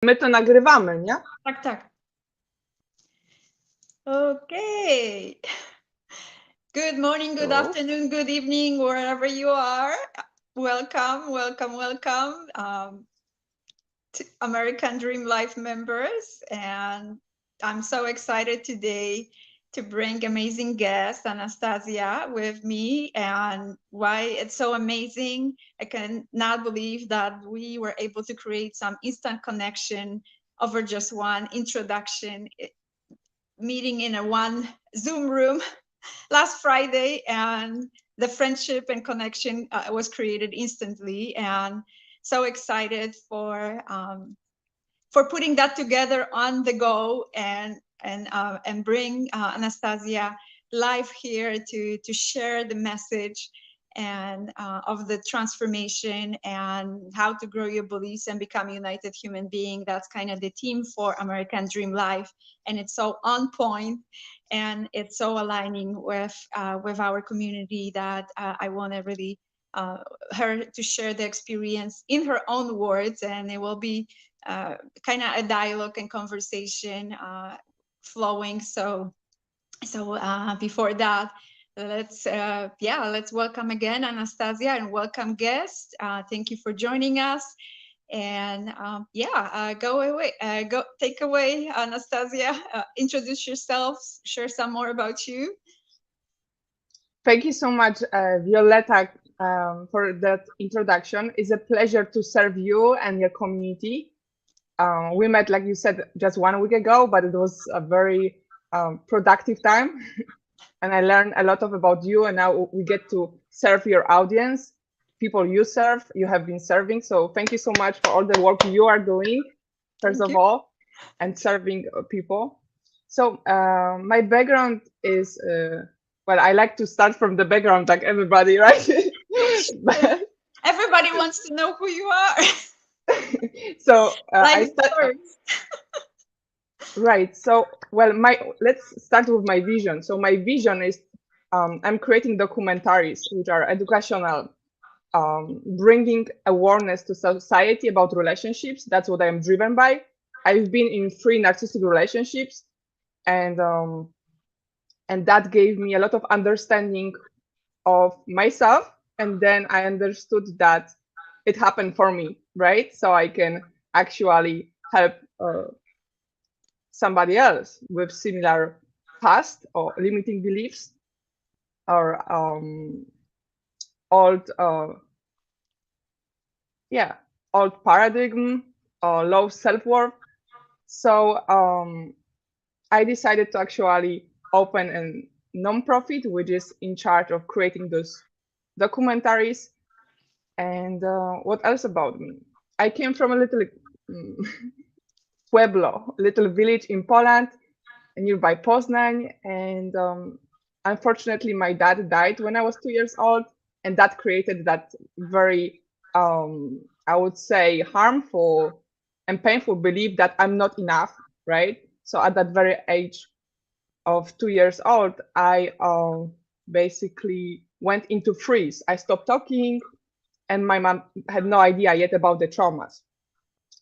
My to nagrywamy, nie? Tak, tak. Okay. Good morning, good afternoon, good evening, wherever you are. Welcome, welcome, welcome to American Dream Life members. And I'm so excited today to bring amazing guest Anastazja with me. And why it's so amazing, I cannot believe that we were able to create some instant connection over just one introduction meeting in a one Zoom room last Friday, and the friendship and connection was created instantly. And so excited for putting that together on the go and bring Anastazja live here to share the message and of the transformation and how to grow your beliefs and become a united human being. That's kind of the theme for American Dream Life, and it's so on point and it's so aligning with our community that I want to really her to share the experience in her own words, and it will be kind of a dialogue and conversation flowing. So before that, let's welcome again Anastazja and welcome guests. Thank you for joining us. And go take away, Anastazja. Introduce yourself, share some more about you. Thank you so much, Violetta, for that introduction. It's a pleasure to serve you and your community. We met, like you said, just 1 week ago, but it was a very productive time. And I learned a lot about you, and now we get to serve your audience, people you serve, you have been serving. So thank you so much for all the work you are doing, first of all, and serving people. So my background is, well, I like to start from the background like everybody, right? But, Everybody wants to know who you are. so Like I start. Right. So, well, let's start with my vision. So my vision is I'm creating documentaries which are educational, bringing awareness to society about relationships. That's what I am driven by. I've been in 3 narcissistic relationships, and that gave me a lot of understanding of myself. And then I understood that it happened for me, right? So I can actually help somebody else with similar past or limiting beliefs or old old paradigm or low self-worth. So I decided to actually open a non-profit which is in charge of creating those documentaries. And what else about me? I came from a little pueblo, little village in Poland, nearby Poznań, and unfortunately, my dad died when I was 2 years old, and that created that very, I would say, harmful and painful belief that I'm not enough, right? So at that very age of 2 years old, I basically went into freeze. I stopped talking, and my mom had no idea yet about the traumas.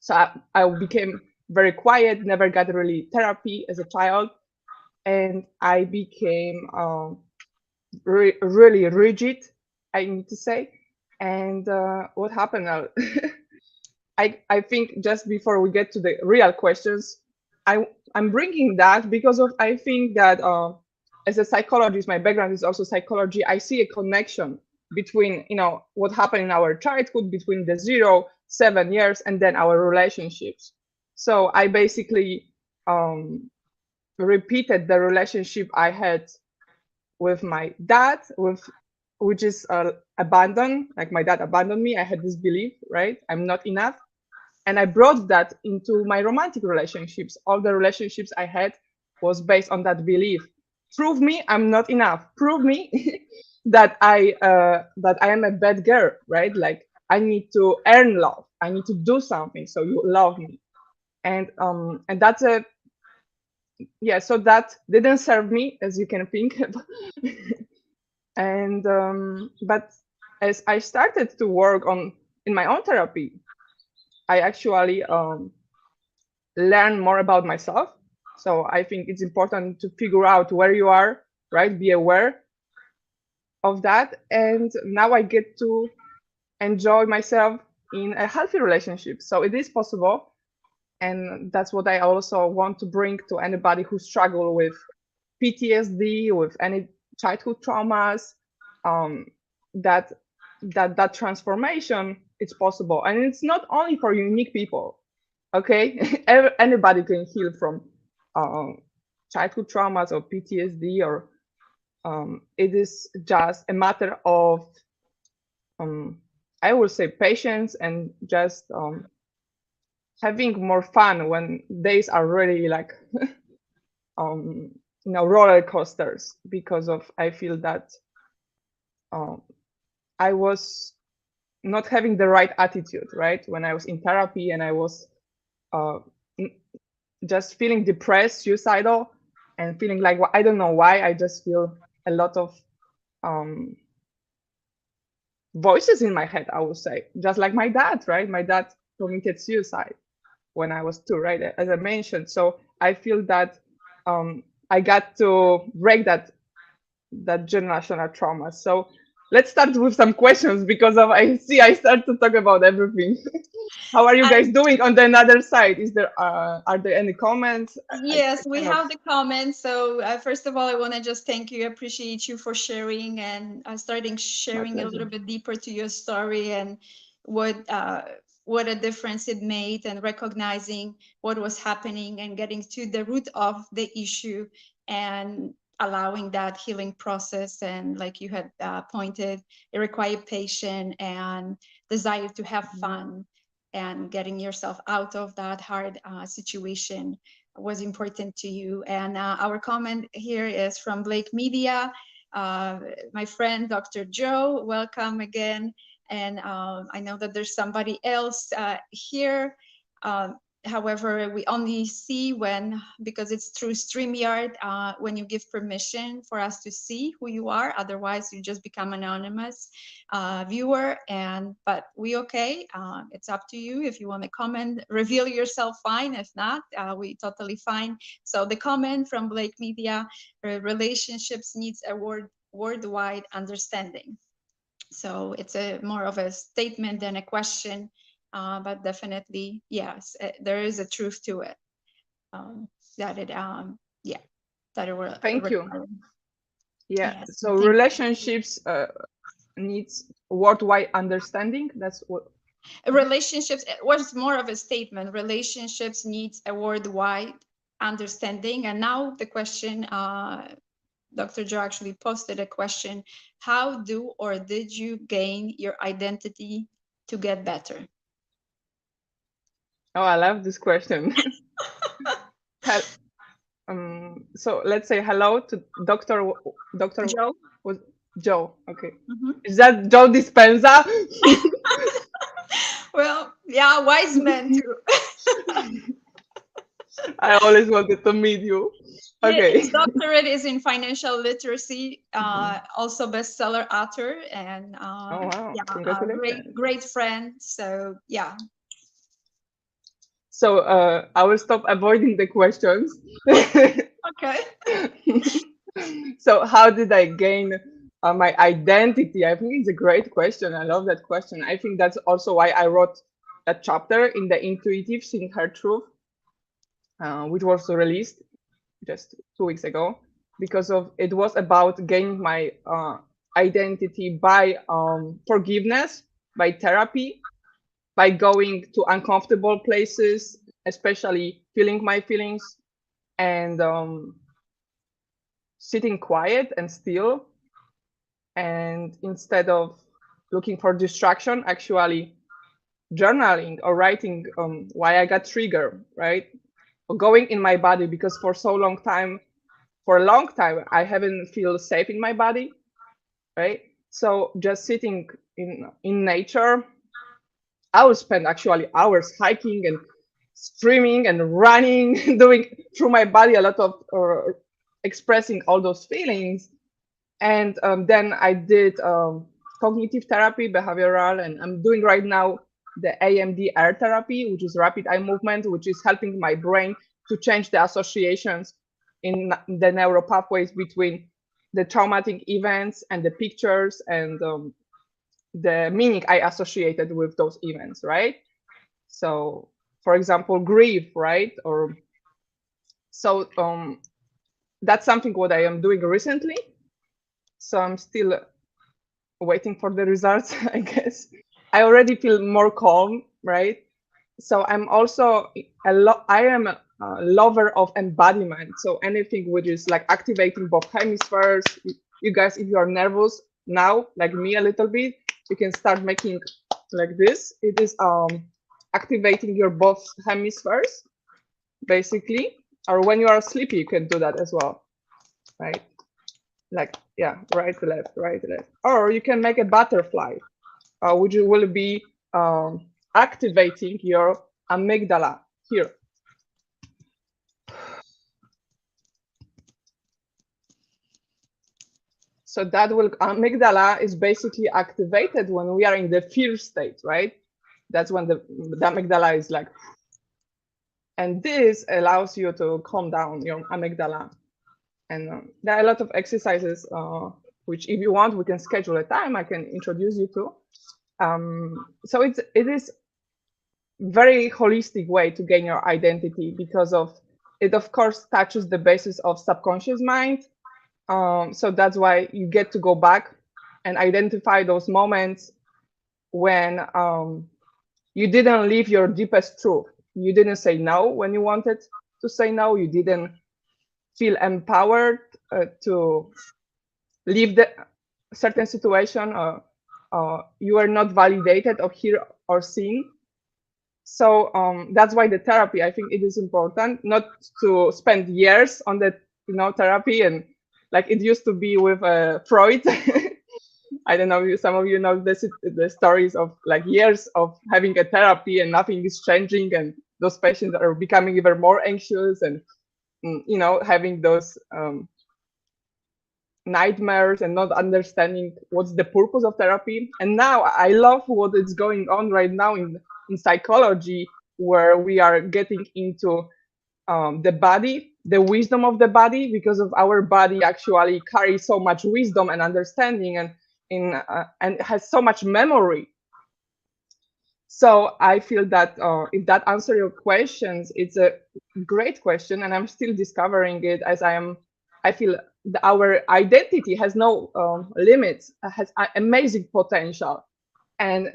So I became very quiet, never got really therapy as a child, and I became really rigid, I need to say. And what happened? I think just before we get to the real questions, I'm bringing that because of I think that as a psychologist, my background is also psychology. I see a connection between what happened in our childhood between the 0-7 years and then our relationships. So I basically repeated the relationship I had with my dad, which is abandon. Like my dad abandoned me. I had this belief, right? I'm not enough, and I brought that into my romantic relationships. All the relationships I had was based on that belief. Prove me I'm not enough. Prove me that I am a bad girl, right? Like I need to earn love. I need to do something so you love me, and that's a so that didn't serve me, as you can think. And but as I started to work in my own therapy, I actually learn more about myself. So I think it's important to figure out where you are, right? Be aware of that. And now I get to enjoy myself in a healthy relationship. So it is possible. And that's what I also want to bring to anybody who struggle with PTSD, with any childhood traumas, um, that that transformation is possible. And it's not only for unique people, okay? Anybody can heal from childhood traumas or PTSD, or it is just a matter of, um, I would say, patience and just having more fun when days are really like um, roller coasters, because of, I feel that um, I was not having the right attitude, right, when I was in therapy, and I was uh, just feeling depressed, suicidal, and feeling like, well, I don't know why, I just feel a lot of um, voices in my head, I would say, just like my dad, right? My dad committed suicide when I was two, right? As I mentioned. So I feel that I got to break that generational trauma. So let's start with some questions, because of, I see I start to talk about everything. How are you I guys doing on the other side? Is there are there any comments? I Yes, we kind of, have the comments. So first of all, I want to just thank you, appreciate you for sharing and starting my sharing a little pleasure. bit deeper to your story and what a difference it made, and recognizing what was happening and getting to the root of the issue, and allowing that healing process. And like you had pointed, it required patience and desire to have fun, and getting yourself out of that hard situation was important to you. And our comment here is from Blake Media. My friend, Dr. Joe, welcome again. And I know that there's somebody else here. However, we only see when, because it's through StreamYard, when you give permission for us to see who you are. Otherwise, you just become anonymous viewer. But we okay. It's up to you. If you want to comment, reveal yourself, fine. If not, we totally fine. So the comment from Blake Media: relationships needs a worldwide understanding. So it's a more of a statement than a question, but definitely yes, there is a truth to it. That it yeah, that it will Thank you. require. Yeah. Yes, So thank you. relationships needs worldwide understanding. That's what. Relationships, it was more of a statement. Relationships needs a worldwide understanding. And now the question, Dr. Joe actually posted a question: how do or did you gain your identity to get better? Oh, I love this question. So let's say hello to Doctor Joe? was Joe. Okay, Mhm. is that Joe Dispenza? Well, yeah, wise men too. I always wanted to meet you. Yeah, his Okay. doctorate is in financial literacy, Mhm. also bestseller author, and Oh wow! yeah, a great, Congratulations. great friend. So yeah. So I will stop avoiding the questions. Okay. So how did I gain my identity? I think it's a great question. I love that question. I think that's also why I wrote that chapter in the Intuitive Seeing Her Truth, which was released just 2 weeks ago, because of it was about gaining my identity by forgiveness, by therapy, by going to uncomfortable places, especially feeling my feelings, and sitting quiet and still, and instead of looking for distraction, actually journaling or writing why I got triggered, right? Or going in my body, because for a long time, I haven't feel safe in my body, right? So just sitting in nature, I would spend actually hours hiking and screaming and running, doing through my body a lot of expressing all those feelings. And then I did cognitive therapy, behavioral, and I'm doing right now the AMD air therapy, which is rapid eye movement, which is helping my brain to change the associations in the neural pathways between the traumatic events and the pictures and the meaning I associated with those events, right? So, for example, grief, right? Or so that's something what I am doing recently. So I'm still waiting for the results, I guess. I already feel more calm, right? So I'm also I am a lover of embodiment. So anything which is like activating both hemispheres. You guys, if you are nervous now, like me a little bit, you can start making like this. It is activating your both hemispheres, basically. Or when you are sleepy, you can do that as well, right? Like, yeah, right, left, right, left. Or you can make a butterfly, which will be activating your amygdala here. So that will amygdala is basically activated when we are in the fear state, right? That's when the amygdala is like, and this allows you to calm down your amygdala. And there are a lot of exercises, which if you want, we can schedule a time. I can introduce you to. So it is very holistic way to gain your identity because of it, of course, touches the basis of subconscious mind. So that's why you get to go back and identify those moments when you didn't live your deepest truth. You didn't say no when you wanted to say no. You didn't feel empowered to leave the certain situation, or you were not validated or heard or seen. So that's why the therapy, I think it is important not to spend years on the therapy, and like it used to be with Freud. I don't know if some of you know the stories of like years of having a therapy and nothing is changing, and those patients are becoming even more anxious and having those nightmares and not understanding what's the purpose of therapy. And now I love what is going on right now in psychology, where we are getting into the body, the wisdom of the body, because of our body actually carries so much wisdom and understanding, and has so much memory. So I feel that if that answers your questions, it's a great question, and I'm still discovering it as I feel our identity has no limits, has amazing potential, and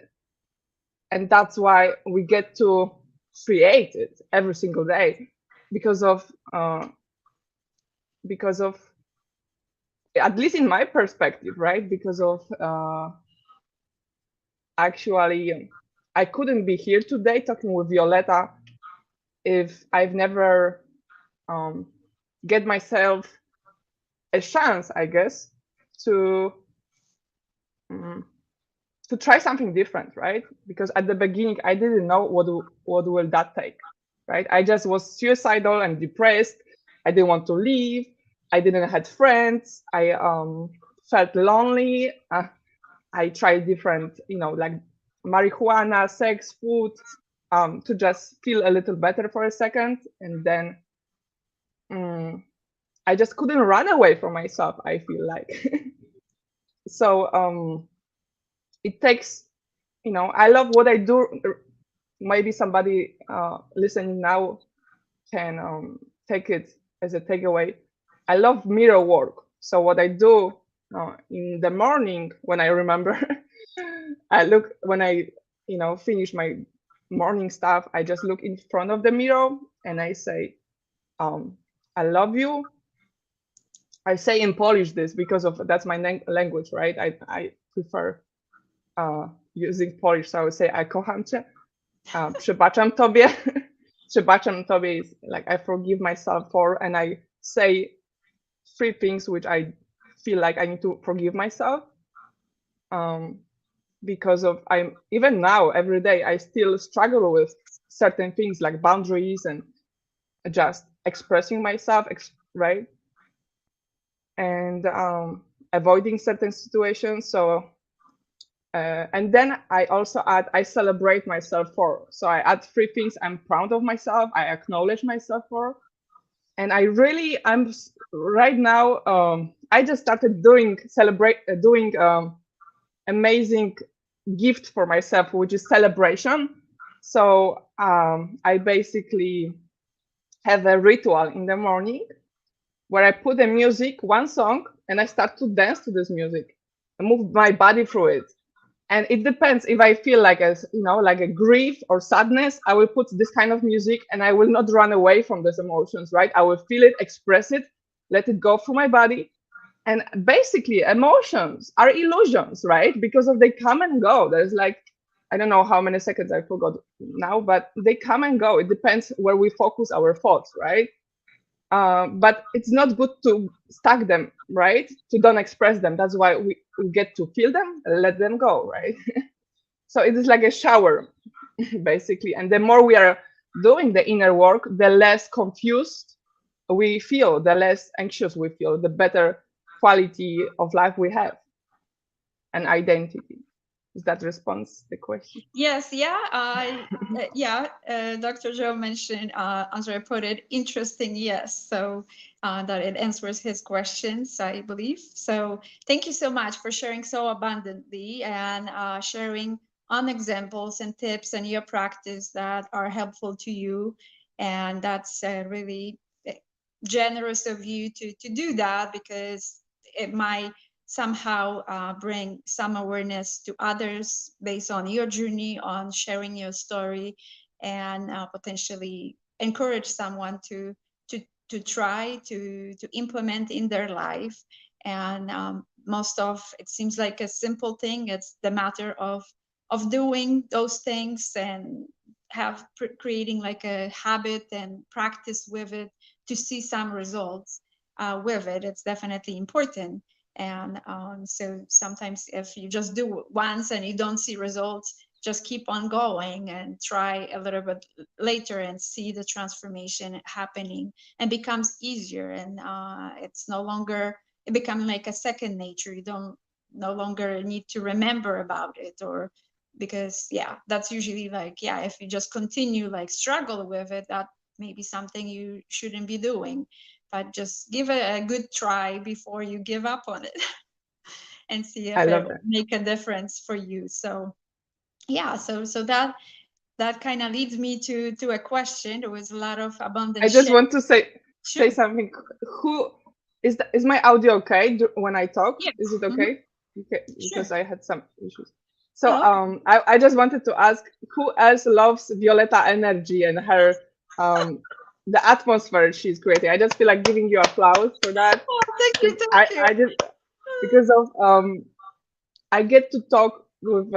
that's why we get to create it every single day because of at least in my perspective, right? Because of actually I couldn't be here today talking with Violetta if I've never get myself a chance, I guess, to try something different, right? Because at the beginning I didn't know what will that take, right? I just was suicidal and depressed. I didn't want to leave. I didn't have friends. I felt lonely. I tried different, like marijuana, sex, food, to just feel a little better for a second, and then I just couldn't run away from myself, I feel like. So it takes, I love what I do. Maybe somebody listening now can take it as a takeaway. I love mirror work. So what I do in the morning when I remember, I look when I, finish my morning stuff, I just look in front of the mirror and I say, I love you. I say in Polish this because of that's my language, right? I prefer using Polish, so I would say I kocham cię, przebaczam tobie. Przebaczam tobie is like I forgive myself for, and I say 3 things which I feel like I need to forgive myself. Because of I'm even now every day I still struggle with certain things like boundaries and just expressing myself, right? And avoiding certain situations. So And then I also add, I celebrate myself for. So I add three things I'm proud of myself, I acknowledge myself for. And right now, I just started doing amazing gift for myself, which is celebration. So I basically have a ritual in the morning where I put the music, one song, and I start to dance to this music and move my body through it. And it depends if I feel like like a grief or sadness, I will put this kind of music and I will not run away from those emotions, right? I will feel it, express it, let it go through my body. And basically emotions are illusions, right? Because of they come and go. There's like, I don't know how many seconds, I forgot now, but they come and go. It depends where we focus our thoughts, right? But it's not good to stack them, right? To don't express them. That's why we get to feel them, let them go, right? So it is like a shower, basically. And the more we are doing the inner work, the less confused we feel, the less anxious we feel, the better quality of life we have and identity. Does that response the question? Yes, yeah, yeah. Dr. Joe mentioned, Andrea put it, interesting, yes. So that it answers his questions, I believe. So thank you so much for sharing so abundantly and sharing on examples and tips and your practice that are helpful to you. And that's really generous of you to do that, because it might somehow bring some awareness to others based on your journey, on sharing your story, and potentially encourage someone to try to implement in their life. And most of it seems like a simple thing. It's the matter of doing those things and creating like a habit and practice with it to see some results with it. It's definitely important. And so sometimes if you just do it once and you don't see results, just keep on going and try a little bit later and see the transformation happening, and becomes easier. And it's no longer, it becomes like a second nature. You don't no longer need to remember about it, or because yeah, that's usually like, yeah, if you just continue like struggle with it, that may be something you shouldn't be doing. But just give it a good try before you give up on it and see I if it love will that. make a difference for you. So yeah, so that kind of leads me to a question. There was a lot of I abundant just share. want to say Sure. something. Who is my audio okay when I talk? Yes. Is it Mhm. okay? Okay, Sure. because I had some issues. So Oh, I just wanted to ask who else loves Violeta energy and her the atmosphere she's creating. I just feel like giving you applause for that oh, thank you, because thank you. I just because of I get to talk with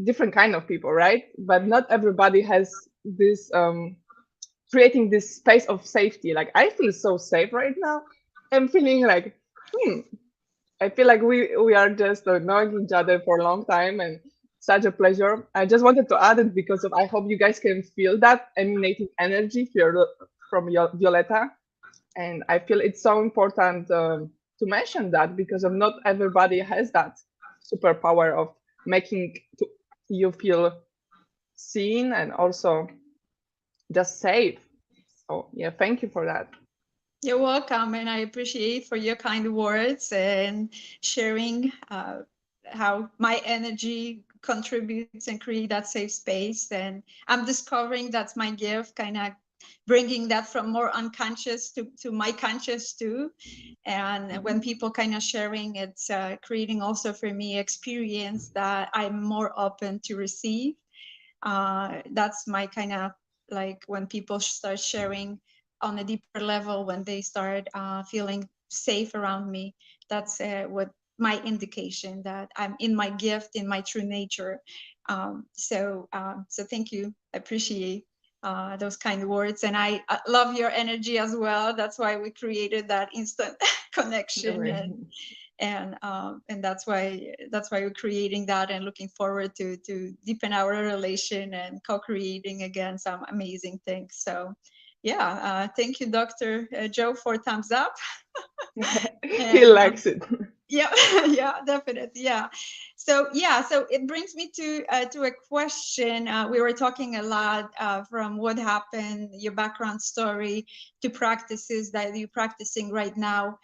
different kind of people, right? But not everybody has this creating this space of safety. Like I feel so safe right now. I'm feeling like, I feel like we are just knowing each other for a long time and such a pleasure. I just wanted to add it because of I hope you guys can feel that emanating energy from your Violeta, and I feel it's so important to mention that because of not everybody has that superpower of making you feel seen and also just safe. So yeah, thank you for that. You're welcome, and I appreciate for your kind words and sharing how my energy contributes and create that safe space. And I'm discovering that's my gift, kind of bringing that from more unconscious to my conscious too. And when people kind of sharing, it's creating also for me experience that I'm more open to receive. That's my kind of like when people start sharing on a deeper level, when they start feeling safe around me, that's what my indication that I'm in my gift, in my true nature. So thank you. I appreciate those kind words, and I love your energy as well. That's why we created that instant connection, and that's why we're creating that and looking forward to deepen our relation and co-creating again some amazing things. So yeah, thank you, Dr. Joe, for thumbs up. He And likes it. yeah, yeah, definitely, yeah. So yeah, so it brings me to a question. We were talking a lot from what happened, your background story, to practices that you're practicing right now.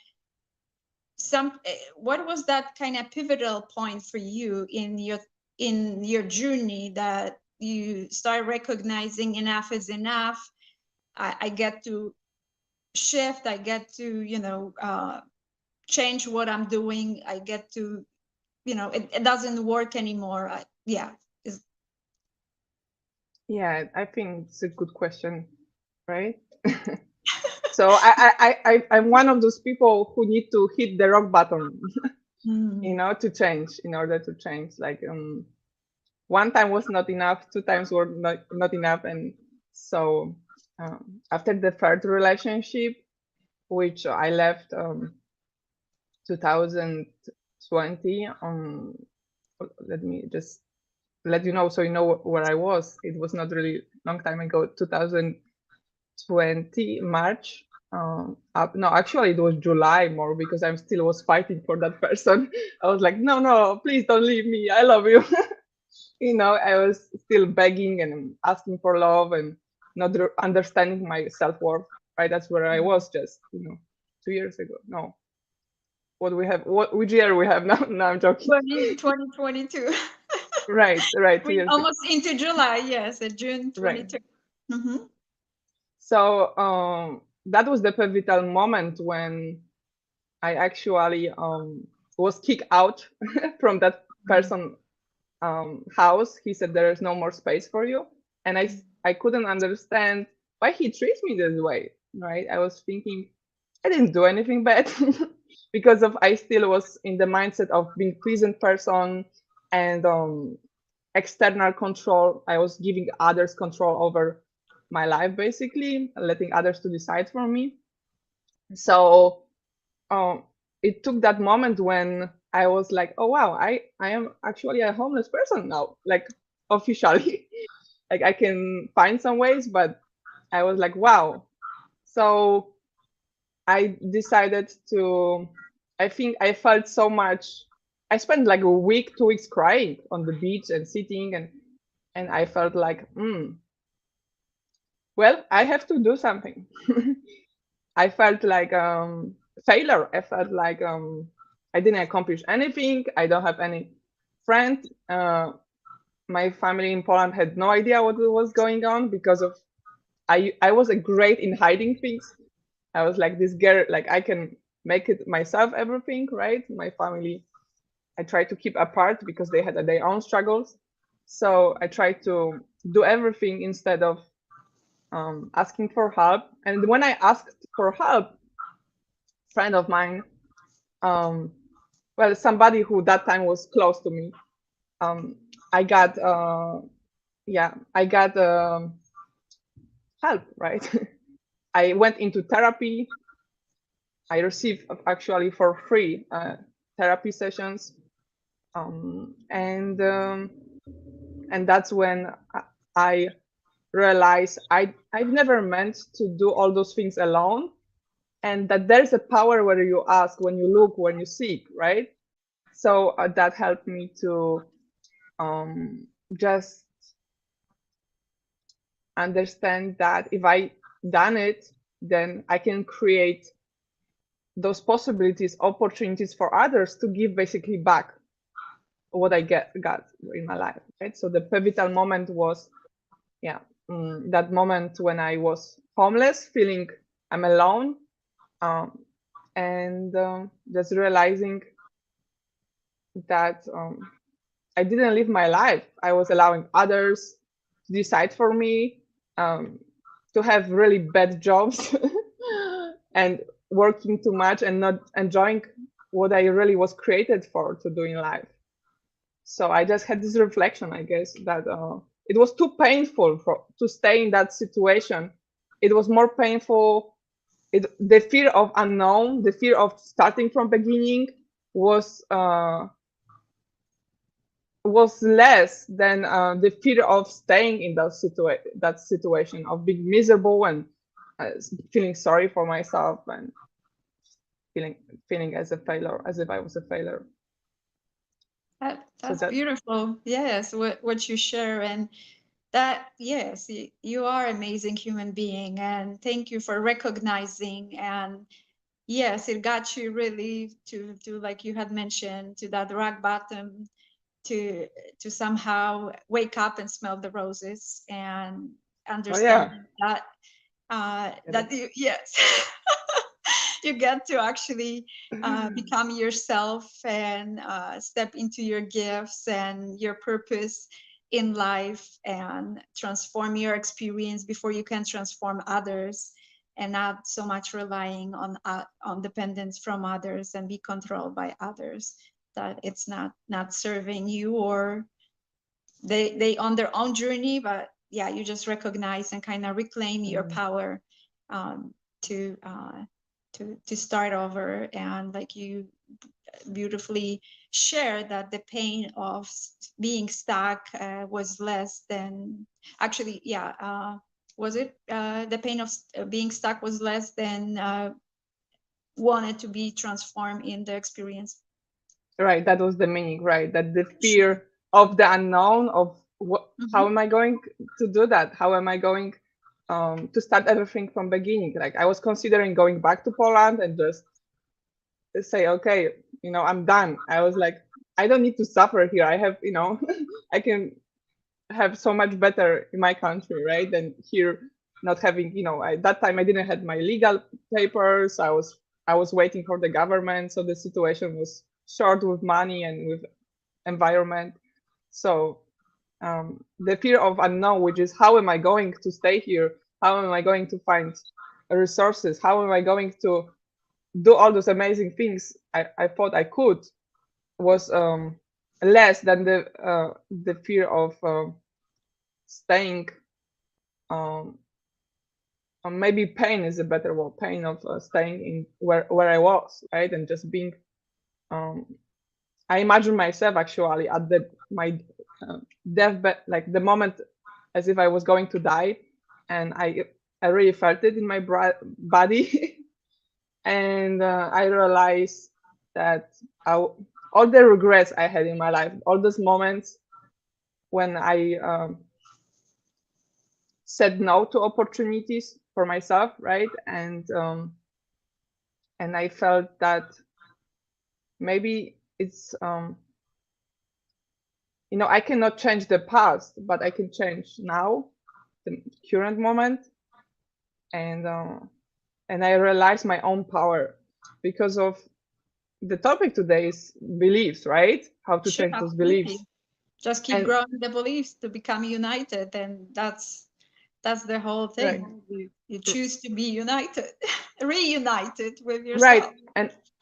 What was that kind of pivotal point for you in your journey that you start recognizing enough is enough? I get to shift. I get to change what I'm doing. I get to it doesn't work anymore. Yeah. Yeah, I think it's a good question, right? So I'm one of those people who need to hit the rock button, to change, in order to change. Like one time was not enough, two times were not enough, and so after the third relationship, which I left 2020, let me just let you know so you know where I was. It was not really long time ago, 2020 March. No, actually it was July more, because I'm still was fighting for that person. I was like, no, please don't leave me. I love you. I was still begging and asking for love and not understanding my self-worth. Right, that's where I was just 2 years ago. No, which year we have now? No, I'm joking. 2022. Right, 2 years ago. Almost into July, yes, June 22. Right. So that was the pivotal moment when I actually was kicked out from that person house. He said there is no more space for you, and I couldn't understand why he treats me this way. Right? I was thinking I didn't do anything bad because I still was in the mindset of being present person and external control. I was giving others control over my life, basically letting others to decide for me. So it took that moment when I was like, oh wow, I am actually a homeless person now, like officially. Like I can find some ways, but I was like, wow. So I decided to, I think I felt so much. I spent like a week, 2 weeks crying on the beach and sitting, and I felt like, well, I have to do something. I felt like failure. I felt like I didn't accomplish anything. I don't have any friend. My family in Poland had no idea what was going on because of I was a great in hiding things. I was like this girl, like I can make it myself, everything, right? My family, I tried to keep apart because they had their own struggles. So I tried to do everything instead of asking for help. And when I asked for help, a friend of mine, well, somebody who that time was close to me, I got, I got help, right? I went into therapy. I received actually for free therapy sessions, and that's when I realized I've never meant to do all those things alone, and that there's a power where you ask, when you look, when you seek, right? So that helped me to just understand that if I done it, then I can create those possibilities, opportunities for others to give basically back what I got in my life, right? So the pivotal moment was, that moment when I was homeless, feeling I'm alone, and just realizing that I didn't live my life. I was allowing others to decide for me, to have really bad jobs and working too much and not enjoying what I really was created for to do in life. So I just had this reflection, I guess, that it was too painful to stay in that situation. It was more painful. The fear of unknown, the fear of starting from beginning was less than the fear of staying in that situation, of being miserable and feeling sorry for myself and feeling as a failure, as if I was a failure. So That's that, beautiful. Yes, what you share, and that, yes, you are amazing human being, and thank you for recognizing. And yes, it got you really to like you had mentioned, to that rock bottom, to somehow wake up and smell the roses and oh yeah, understand that that you, yes, you get to actually become yourself and step into your gifts and your purpose in life and transform your experience before you can transform others, and not so much relying on dependence from others and be controlled by others, that it's not serving you, or they on their own journey. But yeah, you just recognize and kind of reclaim your power, um, to to start over. And like you beautifully share that the pain of being stuck was less than, actually, yeah, was it the pain of being stuck was less than wanted to be transformed in the experience. right. That was the meaning, right? That the Sure. fear of the unknown, of what, how Mm-hmm. am I going to do that? How am I going to start everything from beginning? Like I was considering going back to Poland and just say, okay, I'm done. I was like, I don't need to suffer here. I have, I can have so much better in my country, right? Than here, not having, at that time I didn't have my legal papers. I was waiting for the government, so the situation was short with money and with environment. So the fear of unknown, which is how am I going to stay here? How am I going to find resources? How am I going to do all those amazing things I thought I could, was less than the fear of staying, um, maybe pain is a better word, pain of staying in where I was, right? And just being, um, I imagine myself actually at my deathbed, like the moment, as if I was going to die, and I really felt it in my body. And I realized that all the regrets I had in my life, all those moments when I said no to opportunities for myself, right? And I felt that maybe it's I cannot change the past, but I can change now, the current moment. And I realized my own power because of the topic today is beliefs, right? How to Sure, change those absolutely. beliefs. Just keep And growing the beliefs to become united, and that's the whole right, thing. You choose to be united, reunited with right. yourself.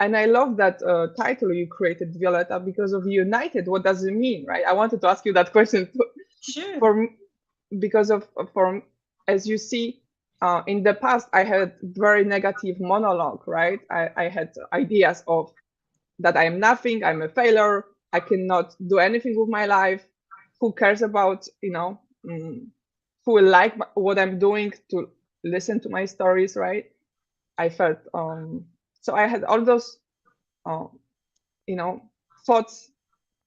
And I love that title you created, Violetta, because of united. What does it mean, right? I wanted to ask you that question too, Sure. for because of for as you see, in the past I had very negative monologue, right? I had ideas of that I am nothing, I'm a failure, I cannot do anything with my life. Who cares about, who will like what I'm doing to listen to my stories, right? I felt so I had all those uh, you know thoughts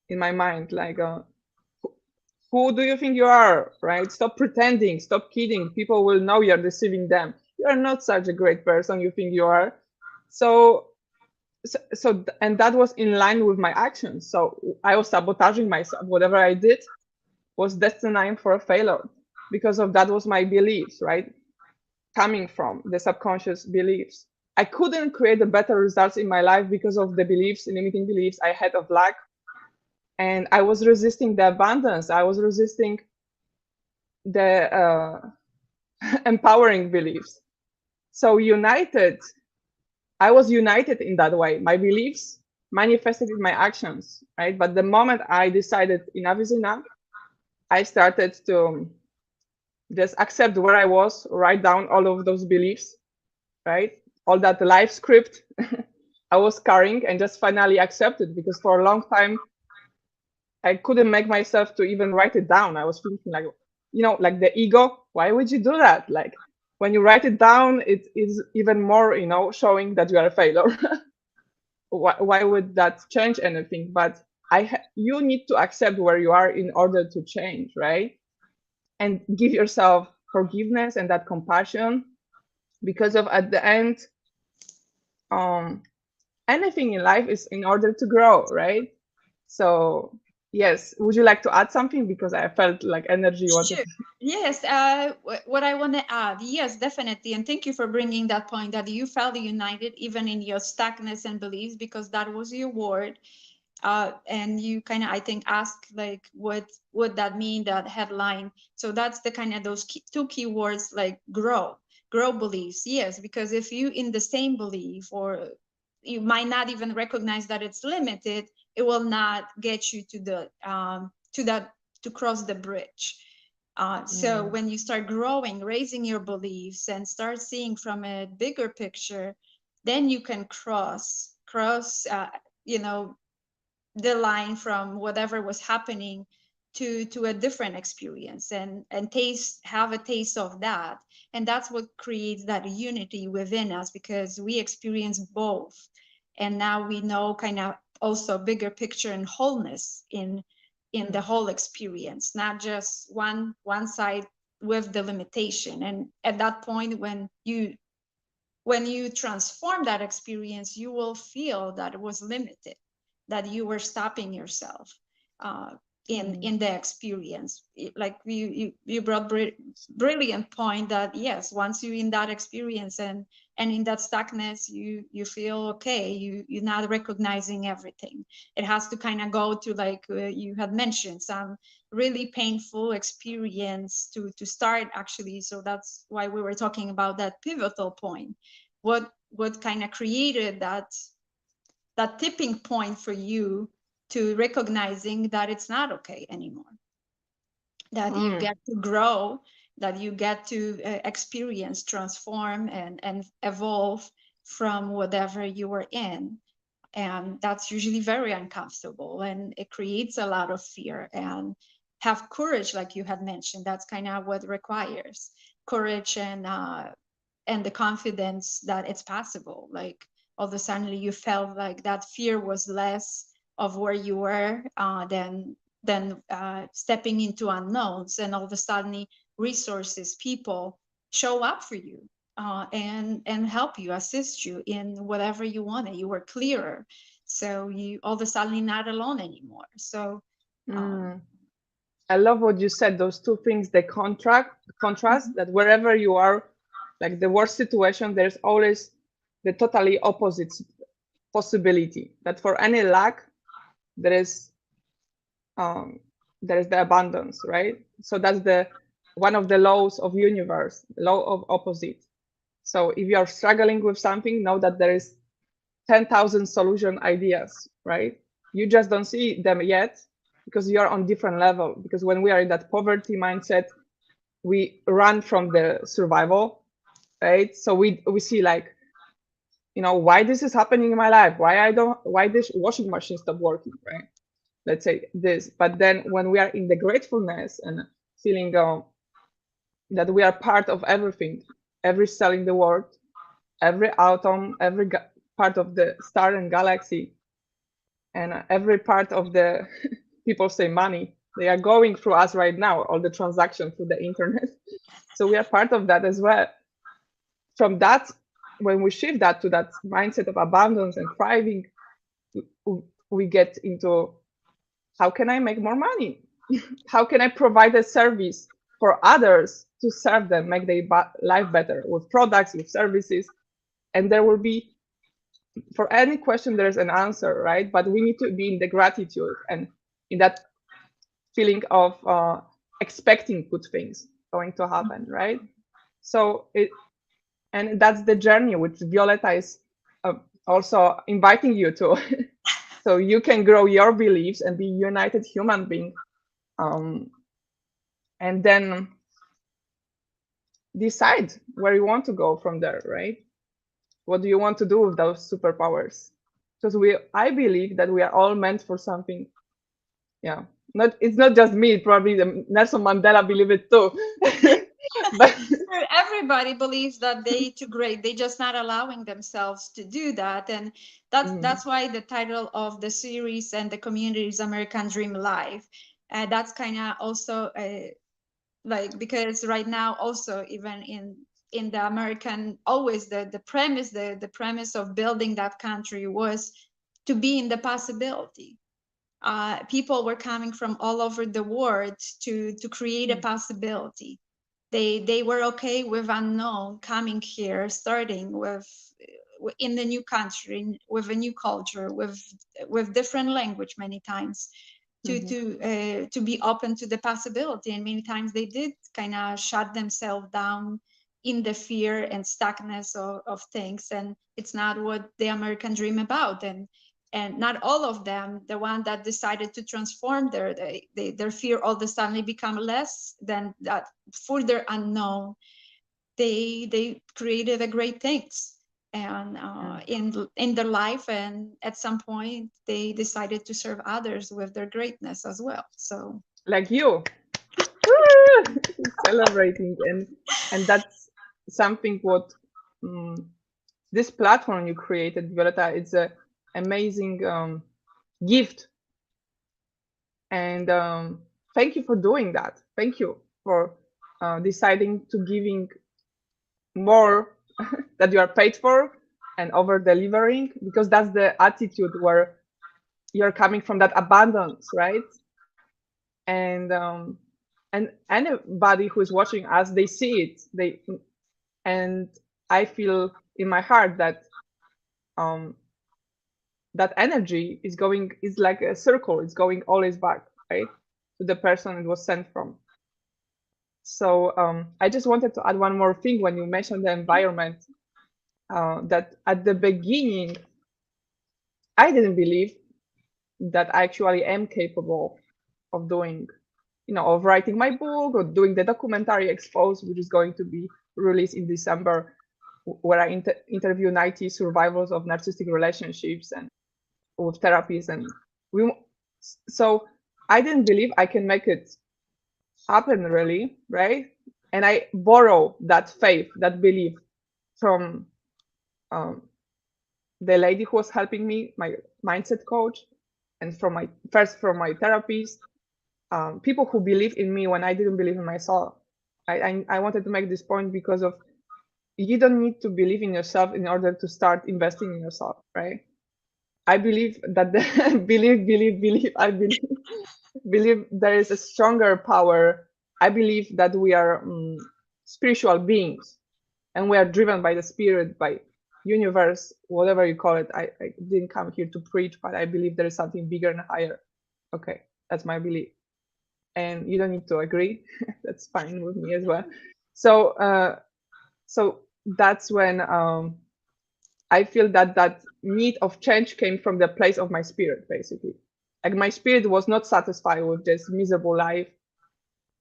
in my mind, like who do you think you are, right? Stop pretending, stop kidding. People will know you're deceiving them. You are not such a great person you think you are. So and that was in line with my actions. So I was sabotaging myself. Whatever I did was destined for a failure, because of that was my beliefs, right? Coming from the subconscious beliefs. I couldn't create the better results in my life because of the beliefs, limiting beliefs I had of lack. And I was resisting the abundance. I was resisting the empowering beliefs. So I was united in that way. My beliefs manifested in my actions, right? But the moment I decided enough is enough, I started to just accept where I was, write down all of those beliefs, right? All that life script I was carrying, and just finally accept it, because for a long time I couldn't make myself to even write it down. I was thinking like, like the ego, why would you do that? Like when you write it down, it is even more, showing that you are a failure. Why would that change anything? But you need to accept where you are in order to change, right? And give yourself forgiveness and that compassion, because of at the end, um anything in life is in order to grow, right? So yes, would you like to add something, because I felt like energy wanted Sure. to. Yes, what I want to add, yes, definitely. And thank you for bringing that point that you felt united even in your stuckness and beliefs, because that was your word. And you kind of, I think, ask like, what would that mean, that headline? So that's the kind of those two key words, like grow beliefs. Yes, because if you in the same belief, or you might not even recognize that it's limited, it will not get you to the to that, to cross the bridge. So Mm, when you start growing, raising your beliefs and start seeing from a bigger picture, then you can cross you know, the line from whatever was happening to a different experience, and taste, have a taste of that. And that's what creates that unity within us, because we experience both. And now we know kind of also bigger picture and wholeness in the mm, whole experience, not just one side with the limitation. And at that point, when you transform that experience, you will feel that it was limited, that you were stopping yourself uh, mm, in the experience. Like you brought brilliant point that yes, once you're in that experience and in that stuckness, you feel okay. You're not recognizing everything. It has to kind of go to, like you had mentioned, some really painful experience to start actually. So that's why we were talking about that pivotal point. What kind of created that tipping point for you to recognizing that it's not okay anymore, that you mm, get to grow, that you get to experience, transform, and evolve from whatever you were in. And that's usually very uncomfortable, and it creates a lot of fear. And have courage, like you had mentioned, that's kind of what requires courage, and the confidence that it's possible. Like all of a sudden you felt like that fear was less of where you were, than stepping into unknowns. And all of a sudden resources, people show up for you, and help you, assist you in whatever you wanted. You were clearer, so you all of a sudden not alone anymore. So um, mm. I love what you said. Those two things, they contrast, mhm, that wherever you are, like the worst situation, there's always the totally opposite possibility. That for any lack, there is um, there is the abundance, right? So that's the one of the laws of universe, law of opposite. So if you are struggling with something, know that there is 10,000 solution ideas, right? You just don't see them yet because you're on different level. Because when we are in that poverty mindset, we run from the survival, right? So we see like, why this is happening in my life? Why this washing machine stopped working, right? Let's say this. But then when we are in the gratefulness and feeling that we are part of everything, every cell in the world, every atom, every part of the star and galaxy, and every part of the people say money, they are going through us right now, all the transactions through the internet. So we are part of that as well. From that, when we shift that to that mindset of abundance and thriving, we get into, how can I make more money? How can I provide a service for others to serve them, make their life better with products, with services? And there will be, for any question, there's an answer, right? But we need to be in the gratitude and in that feeling of expecting good things going to happen, right? So and that's the journey which Violeta is also inviting you to. So you can grow your beliefs and be united human being, um, and then decide where you want to go from there, right? What do you want to do with those superpowers? Because I believe that we are all meant for something. Yeah, it's not just me. Probably the Nelson Mandela believe it too. But Everybody believes that they too great. They just not allowing themselves to do that, and that's why the title of the series and the community is American Dream Life. That's kind of also like, because right now also even in the American, always the premise of building that country was to be in the possibility. People were coming from all over the world to create a possibility. They were okay with unknown, coming here, starting with in the new country, with a new culture, with different language many times, to be open to the possibility. And many times they did kind of shut themselves down in the fear and stuckness of things, and it's not what the American dream about. And not all of them, the one that decided to transform their fear all the sudden become less than that further unknown, they created a great things and in their life, and at some point they decided to serve others with their greatness as well. So like you, celebrating, and that's something what um, this platform you created, Violeta, it's a amazing gift, and thank you for doing that. Thank you for deciding to giving more that you are paid for and over delivering, because that's the attitude where you're coming from, that abundance, right? And and anybody who is watching us, they see it, and I feel in my heart that um that energy is like a circle, it's going always back, right, to the person it was sent from. So I just wanted to add one more thing when you mentioned the environment, that at the beginning I didn't believe that I actually am capable of doing, of writing my book or doing the documentary Expose, which is going to be released in December, where I interview 90 survivors of narcissistic relationships and with therapies. And we, so I didn't believe I can make it happen, really, right? And I borrow that faith, that belief from um, the lady who was helping me, my mindset coach, and from my therapist, people who believe in me when I didn't believe in myself. I wanted to make this point because of, you don't need to believe in yourself in order to start investing in yourself, right? I believe that the believe, I believe there is a stronger power. I believe that we are spiritual beings, and we are driven by the spirit, by universe, whatever you call it. I didn't come here to preach, but I believe there is something bigger and higher. Okay, that's my belief, and you don't need to agree. That's fine with me as well. So so that's when I feel that that need of change came from the place of my spirit, basically. Like my spirit was not satisfied with this miserable life,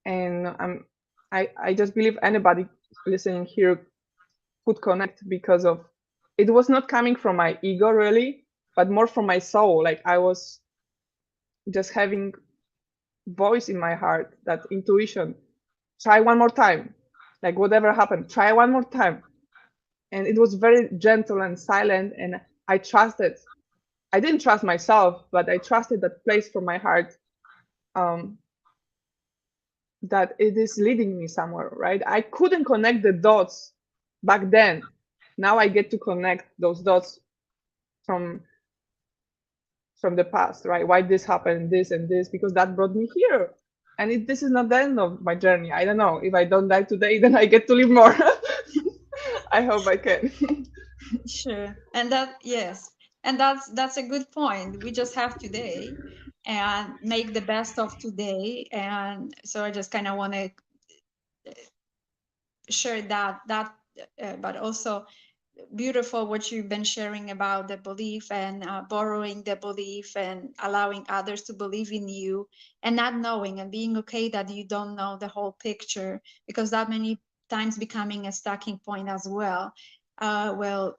and I just believe anybody listening here could connect, because of, it was not coming from my ego really, but more from my soul. Like I was just having voice in my heart, that intuition, try one more time, like whatever happened, try one more time. And it was very gentle and silent, and I trusted. I didn't trust myself, but I trusted that place from my heart, um, that it is leading me somewhere, right? I couldn't connect the dots back then. Now I get to connect those dots from the past, right? Why this happened, this and this, because that brought me here. And this is not the end of my journey. I don't know. If I don't die today, then I get to live more. I hope I can. sure. And that, yes, and that's a good point. We just have today and make the best of today. And so I just kind of want to share that, but also beautiful what you've been sharing about the belief and borrowing the belief and allowing others to believe in you, and not knowing and being okay that you don't know the whole picture, because that many times becoming a stacking point as well. Well,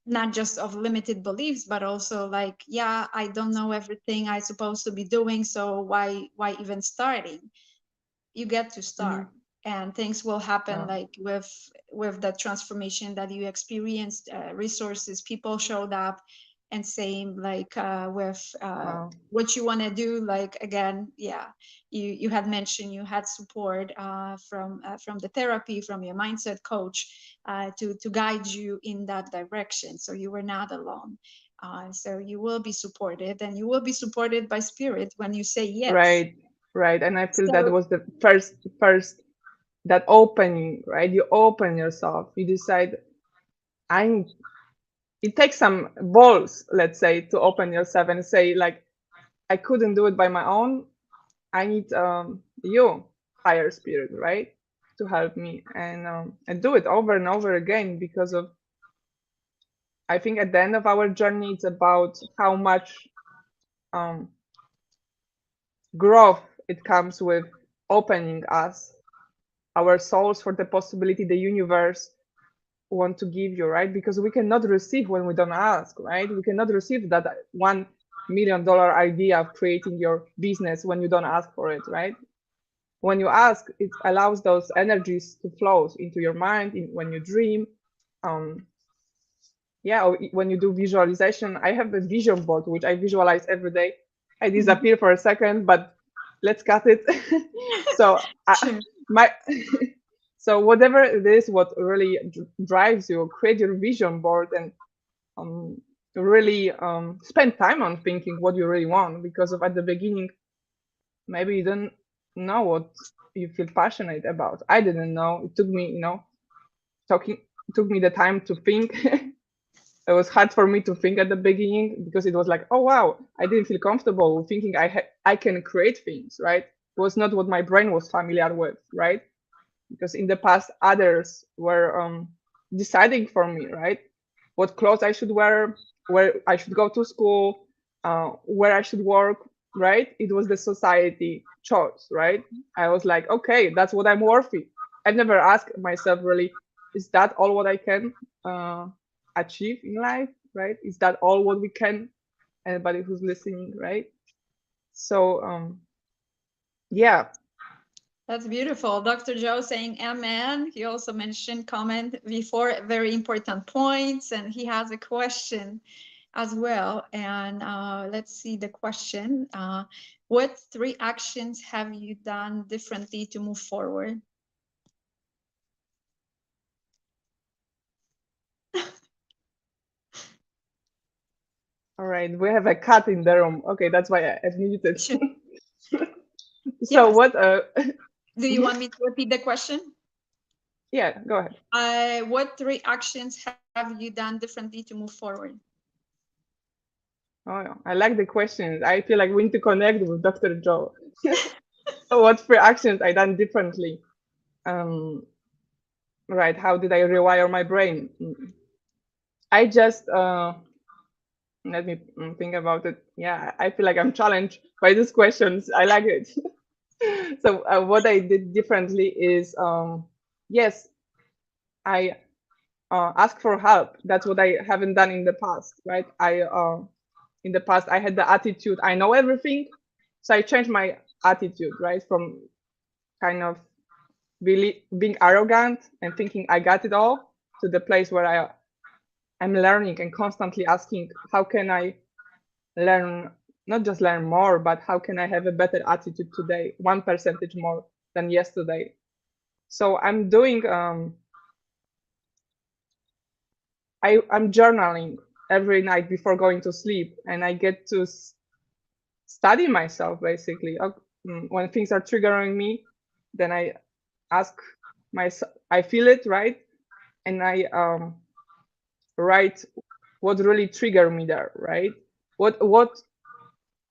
not just of limited beliefs, but also like, yeah, I don't know everything I supposed to be doing, so why even starting? You get to Mhm. start. and things will happen, Wow. like with the transformation that you experienced. Resources, people showed up, and same like with Wow. what you want to do. Like again, yeah, you had mentioned you had support from the therapy, from your mindset coach, to guide you in that direction, so you were not alone. So you will be supported, and you will be supported by spirit when you say yes. Right. Right. And I feel that So was the first that opening, right? You open yourself. You decide I it takes some balls, let's say, to open yourself and say like I couldn't do it by my own. I need you, higher spirit, right, to help me and do it over and over again because of I think at the end of our journey it's about how much um, growth it comes with opening us our souls for the possibility the universe want to give you, right? Because we cannot receive when we don't ask, right? We cannot receive that $1 million idea of creating your business when you don't ask for it, right? When you ask, it allows those energies to flow into your mind when you dream. Um, yeah, or when you do visualization. I have a vision board which I visualize every day. I disappear for a second, but let's cut it. so sure. my so whatever it is, what really drives you, create your vision board and um, really spend time on thinking what you really want. Because of at the beginning, maybe you don't know what you feel passionate about. I didn't know. It took me, talking. It took me the time to think. It was hard for me to think at the beginning because it was like, oh wow, I didn't feel comfortable with thinking I can create things, right? It was not what my brain was familiar with, right? Because in the past others were deciding for me, right? What clothes I should wear, where I should go to school, where I should work, right? It was the society choice, right? I was like, okay, that's what I'm worthy. I've never asked myself really, is that all what I can uh, achieve in life, right? Is that all what we can? Anybody who's listening, right? So yeah, That's beautiful. Dr. Joe saying amen. He also mentioned comment before very important points, and he has a question as well. And let's see the question. What 3 actions have you done differently to move forward? all right. We have a cat in the room. Okay, that's why I've muted. Sure. So Yes. what? Do you Mhm. want me to repeat the question? Yeah, go ahead. What 3 actions have you done differently to move forward? Oh, yeah. I like the questions. I feel like we need to connect with Dr. Joe. What three actions I done differently? Um, right. How did I rewire my brain? I just let me think about it. Yeah, I feel like I'm challenged by these questions. I like it. So what I did differently is yes, I ask for help. That's what I haven't done in the past, right? I in the past I had the attitude I know everything, so I changed my attitude, right, from kind of really being arrogant and thinking I got it all to the place where I'm learning and constantly asking how can I learn, not just learn more, but how can I have a better attitude today, 1% more than yesterday. So I'm doing I'm journaling every night before going to sleep, and I get to study myself basically. When things are triggering me, then I ask myself, I feel it, right? And I write what really triggered me there, right? What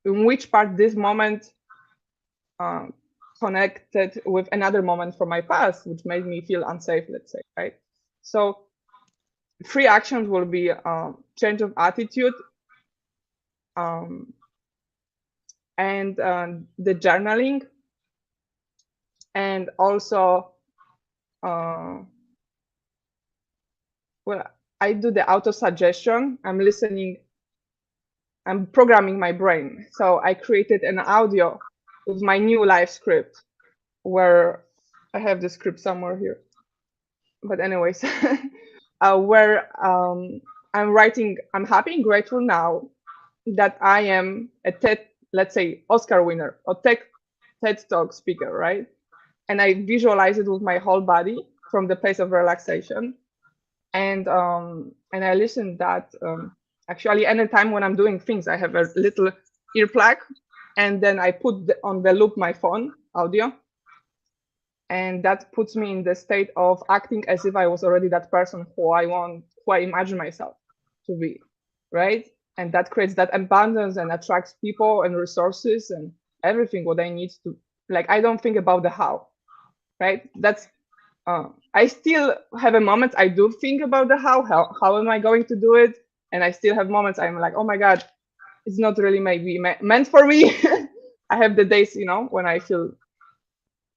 in which part this moment uh, connected with another moment from my past, which made me feel unsafe, let's say, right? So three actions will be change of attitude, um, and the journaling, and also uh, well, I do the auto suggestion. I'm listening, I'm programming my brain. So I created an audio with my new life script where I have the script somewhere here. But anyways, where I'm writing, I'm happy and grateful now that I am a TED, let's say, Oscar winner or TED Talk speaker, right? And I visualize it with my whole body from the place of relaxation. And I listen that actually anytime when I'm doing things, I have a little earplug, and then I put on the loop my phone audio, and that puts me in the state of acting as if I was already that person who I imagine myself to be, right? And that creates that abundance and attracts people and resources and everything what I need to. Like, I don't think about the how, right? That's I still have a moment I do think about the how am I going to do it, and I still have moments I'm like, oh my god, it's not really maybe meant for me. I have the days, when I feel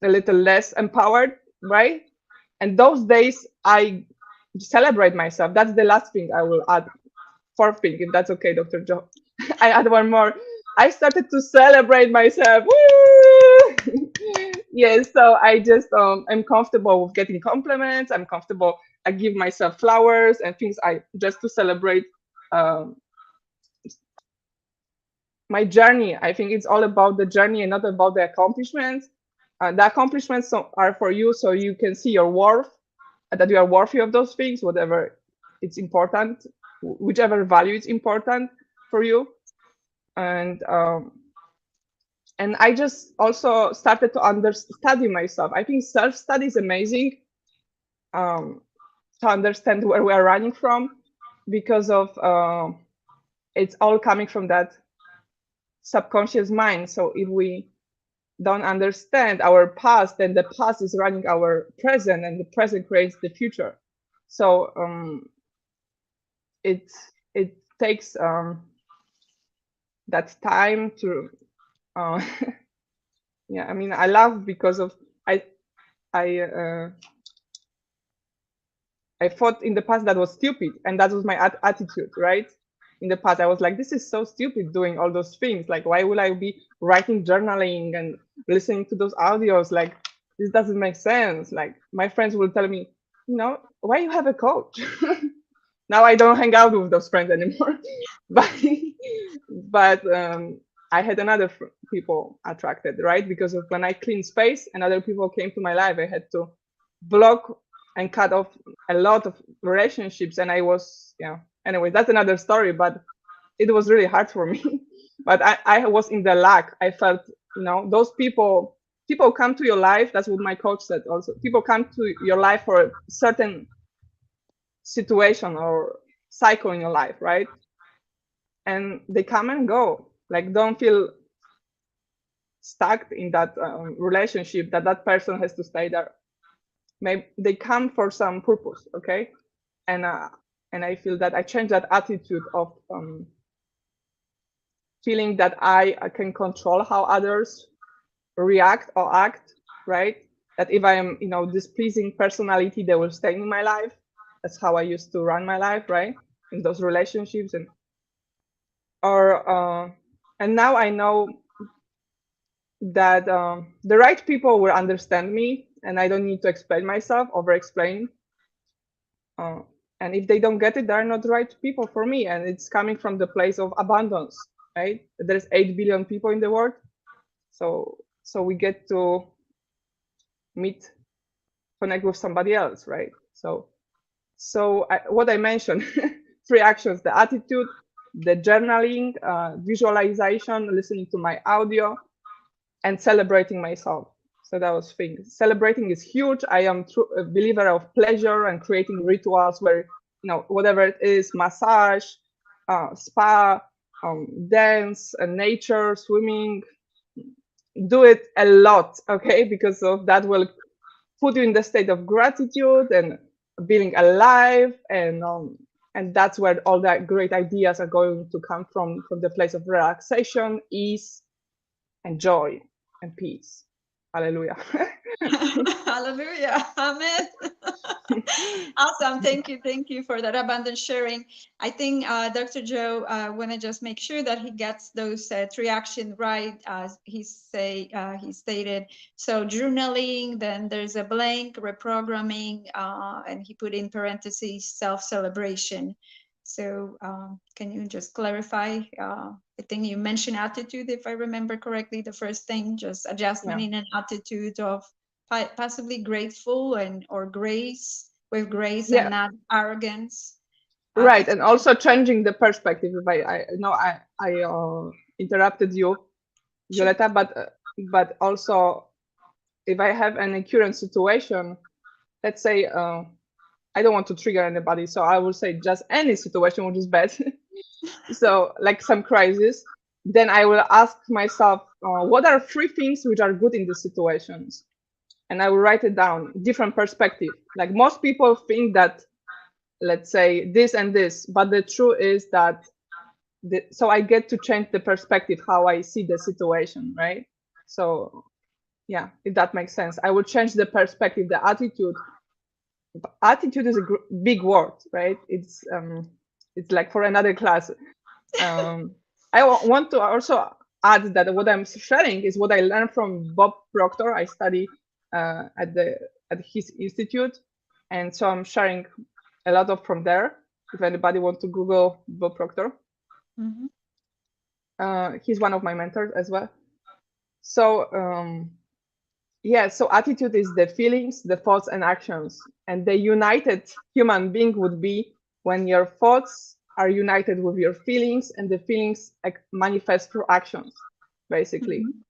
a little less empowered, right? And those days I celebrate myself. That's the last thing I will add. Fourth thing, if that's okay, Dr. Joe. I add one more. I started to celebrate myself. Woo! Yes, so I just am comfortable with getting compliments. I'm comfortable. I give myself flowers and things I just to celebrate um, my journey. I think it's all about the journey and not about the accomplishments. The accomplishments are for you, so you can see your worth, that you are worthy of those things, whatever it's important, whichever value is important for you. And I just also started to study myself. I think self-study is amazing, to understand where we are running from, because of it's all coming from that subconscious mind. So if we don't understand our past, then the past is running our present, and the present creates the future. So it takes that time to yeah, I mean, I love because of I I thought in the past that was stupid, and that was my attitude, right? In the past, I was like, this is so stupid doing all those things. Like, why will I be writing, journaling, and listening to those audios? Like, this doesn't make sense. Like, my friends will tell me, why you have a coach? Now I don't hang out with those friends anymore. but but I had another people attracted, right? Because of when I cleaned space and other people came to my life, I had to block and cut off a lot of relationships, and I was, anyway, that's another story, but it was really hard for me. But I was in the lack. I felt, those people come to your life. That's what my coach said also. People come to your life for a certain situation or cycle in your life, right? And they come and go. Like, don't feel stuck in that relationship that person has to stay there. Maybe they come for some purpose, okay? And I feel that I changed that attitude of feeling that I can control how others react or act, right? That if I am, displeasing personality, they will stay in my life. That's how I used to run my life, right? In those relationships, and now I know that the right people will understand me, and I don't need to explain myself, over-explain. And if they don't get it, they're not the right people for me. And it's coming from the place of abundance, right? There's 8 billion people in the world. So we get to connect with somebody else, right? What I mentioned, 3 actions: the attitude, the journaling, visualization, listening to my audio, and celebrating myself. So that was things. Celebrating is huge. I am a believer of pleasure and creating rituals where, whatever it is, massage, spa, dance, nature, swimming, do it a lot, okay? Because of that will put you in the state of gratitude and being alive, and that's where all that great ideas are going to come from the place of relaxation, ease, and joy and peace. Hallelujah. Hallelujah. Amen. Awesome. Thank you for that abundant sharing. I think Dr. Joe want to just make sure that he gets those three actions right, as he stated. So journaling, then there's a blank, reprogramming, and he put in parentheses self-celebration. So can you just clarify? I think you mentioned attitude, if I remember correctly. The first thing, just adjustment Yeah. in an attitude of possibly grateful and or grace, with grace and Yeah. not arrogance Right. attitude. And also changing the perspective. If I know I interrupted you, Sure. Violetta, but also if I have an current situation, let's say I don't want to trigger anybody, so I will say just any situation which is bad. So like some crisis, then I will ask myself, what are three things which are good in these situations? And I will write it down, different perspective. Like most people think that, let's say this and this, but the truth is that so I get to change the perspective, how I see the situation, right? So yeah, if that makes sense, I will change the perspective, the attitude. Attitude is a big word, right? It's like for another class. I want to also add that what I'm sharing is what I learned from Bob Proctor. I study at his institute, and so I'm sharing a lot of from there. If anybody wants to Google Bob Proctor, Mhm. he's one of my mentors as well. So yeah, so attitude is the feelings, the thoughts, and actions, and the united human being would be when your thoughts are united with your feelings, and the feelings like manifest through actions, basically. Mhm.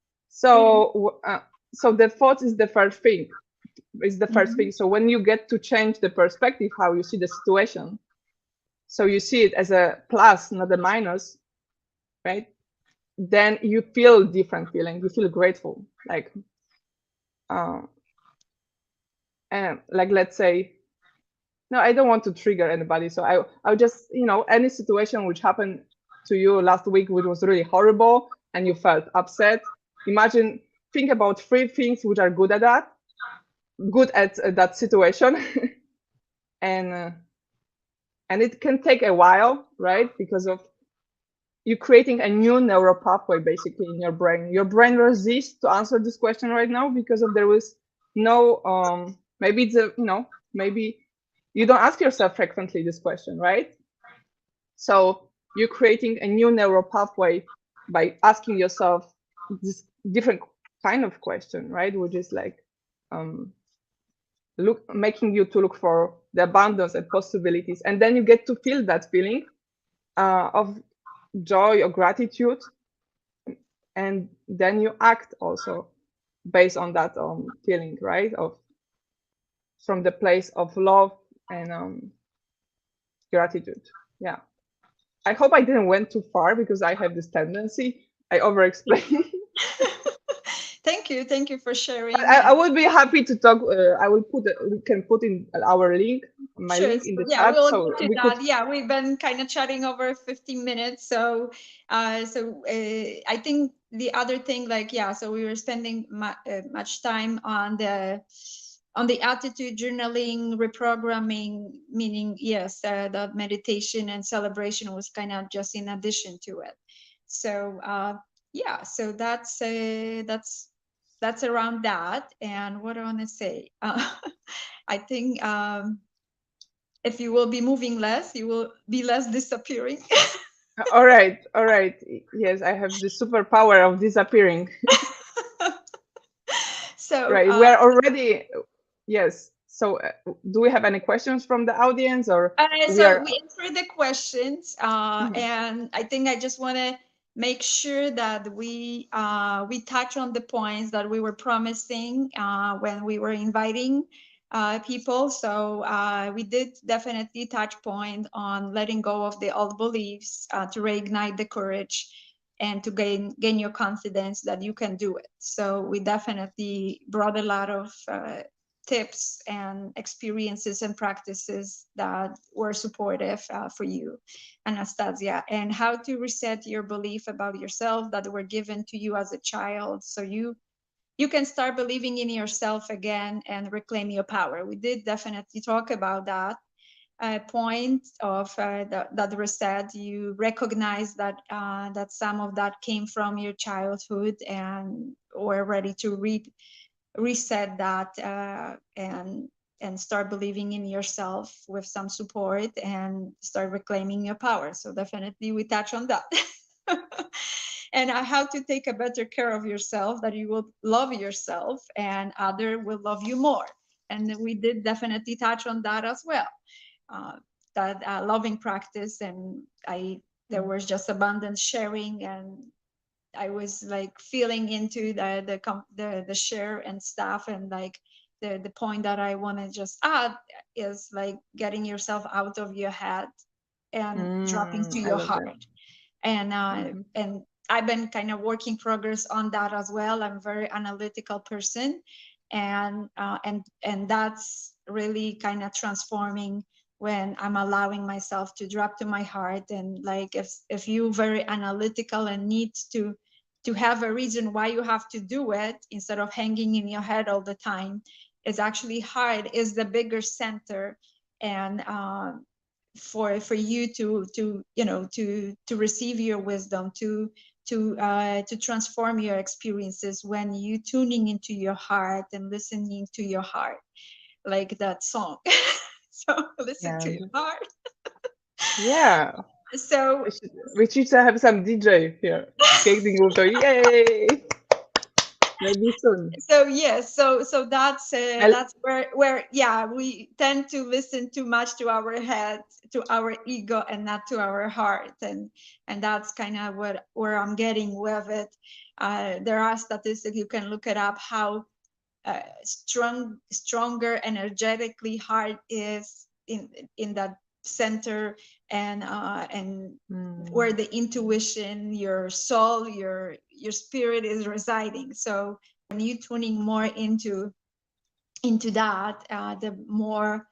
Mhm. So the thoughts is the first thing. Is the first Mhm. thing. So when you get to change the perspective, how you see the situation, so you see it as a plus, not a minus, right? Then you feel different feeling. You feel grateful, uh, and like let's say, no, I don't want to trigger anybody. So I'll just, any situation which happened to you last week, which was really horrible and you felt upset. Imagine, think about three things which are good at that situation. and and it can take a while, right? Because of you creating a new neural pathway basically in your brain. Your brain resists to answer this question right now because of there was no maybe it's maybe you don't ask yourself frequently this question, right? So you're creating a new neural pathway by asking yourself this different kind of question, right? Which is like um, making you to look for the abundance and possibilities, and then you get to feel that feeling of joy or gratitude, and then you act also based on that feeling, right? Of from the place of love and gratitude. Yeah. I hope I didn't went too far because I have this tendency. I over explain. Thank you for But sharing. I And would be happy to talk. I will we can put in our link, my sure. link So in the yeah, chat, we'll so get to we could. that. Yeah, we've been kind of chatting over 15 minutes. So, I think the other thing, like, yeah, so we were spending much time on the attitude journaling, reprogramming, meaning, yes, the meditation and celebration was kind of just in addition to it. So, yeah, so that's around that. And what do I want to say? I think if you will be moving less, you will be less disappearing. All right, all right. Yes, I have the superpower of disappearing. So, Right, we are already. Yes. So, do we have any questions from the audience, or we so are? we answered the questions, Mhm. and I think I just want to make sure that we touch on the points that we were promising when we were inviting people. So we did definitely touch point on letting go of the old beliefs to reignite the courage and to gain your confidence that you can do it. So we definitely brought a lot of tips and experiences and practices that were supportive for you, Anastazja, and how to reset your belief about yourself that were given to you as a child. So you you can start believing in yourself again and reclaim your power. We did definitely talk about that point of that reset. You recognize that that some of that came from your childhood, and we're ready to reset that and start believing in yourself with some support and start reclaiming your power. So definitely we touch on that. And how to take a better care of yourself, that you will love yourself and other will love you more. And we did definitely touch on that as well. Uh, that loving practice, and there was just abundance sharing, and I was like feeling into the share and stuff, and like the point that I want to just add is like getting yourself out of your head and dropping to I your love that. heart. And I've been kind of working progress on that as well. I'm a very analytical person, and that's really kind of transforming when I'm allowing myself to drop to my heart. And like if you're very analytical and need to have a reason why you have to do it instead of hanging in your head all the time, it's actually hard, is the bigger center. And for you to you know to receive your wisdom, to transform your experiences when you tuning into your heart and listening to your heart, like that song. So listen Yeah. to your heart. Yeah. So We should have some DJ here. Skating will go, yay! Maybe soon. yes, so I, that's where yeah, we tend to listen too much to our head, to our ego, and not to our heart. And that's kind of what where I'm getting with it. There are statistics, you can look it up, how stronger energetically heart is in that center, and where the intuition, your soul, your spirit is residing. So when you tuning more into that, the more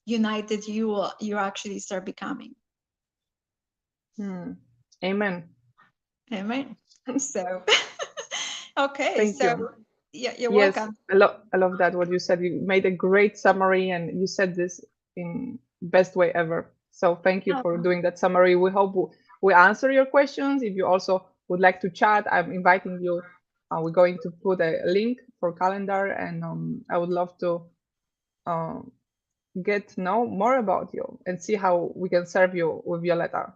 united you actually start becoming. Amen. Amen. So okay, Thank so you. yeah, you're Yes, welcome. I love that what you said. You made a great summary and you said this in best way ever. So thank you for Oh, doing that summary. We hope we answer your questions. If you also would like to chat, I'm inviting you. We're going to put a link for calendar, and I would love to um, get to know more about you and see how we can serve you with Violetta.